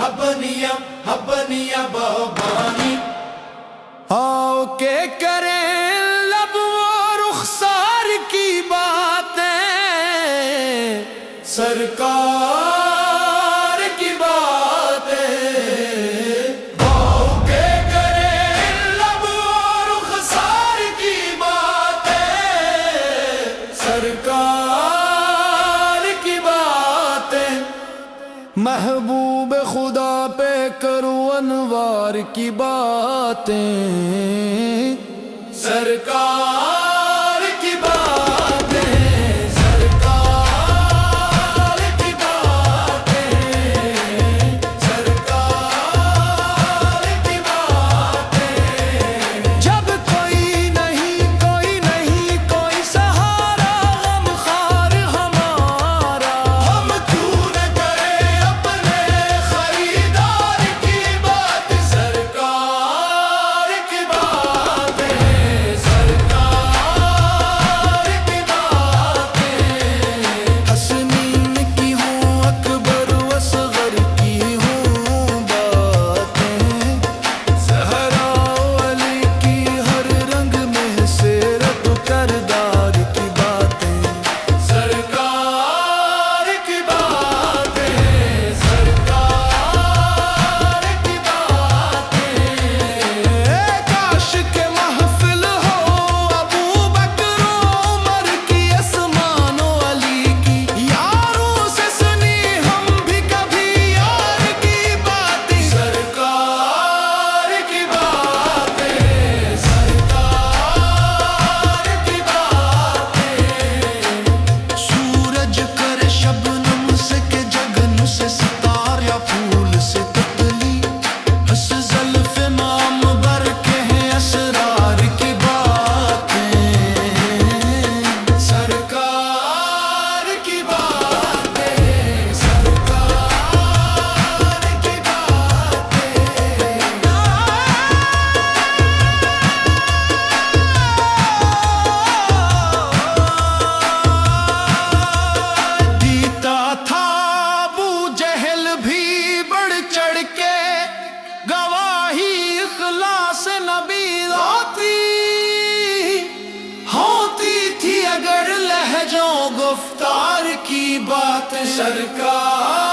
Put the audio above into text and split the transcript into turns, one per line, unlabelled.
حبنیا بابانی
آؤ کہ کریں لب و رخسار کی باتیں،
سرکار کی باتیں، آؤ کہ کریں لب و رخسار کی باتیں، سرکار کی باتیں،
محبوب خدا پہ کرو انوار کی باتیں،
سرکار کی باتیں، سرکار کی باتیں، سرکار کی باتیں،
جب کوئی نہیں کوئی سہارا غم خوار ہمارا،
ہم کیوں نہ کریں اپنے خریدار کی بات، سرکار کی باتیں، سرکار کی باتیں،
حسنین کی ہوں اکبر و اصغر کی ہوں باتیں، زہرا و علی کی ہر رنگ میں سیرت و کردار کی باتیں،
سرکار کی باتیں، سرکار کی باتیں،
کاش کے محفل ہو ابو بکر و عمر کی، عثمان و علی کی، یاروں سے سنی ہم بھی کبھی یار کی باتیں،
سرکار کی باتیں، سرکار کی باتیں،
سورج کرے شبنم سے کہ جگن سے ستار یا پھول سے تتلی، ہس زلف نام بر کے ہیں اسرار کی باتیں،
سرکار کی باتیں، سرکار کی باتیں،
دیتا تھا ابو جہل بھی بڑھ چڑھ کے، گواہی اخلاص نبی ہوتی تھی اگر لہجوں گفتار کی بات،
سرکار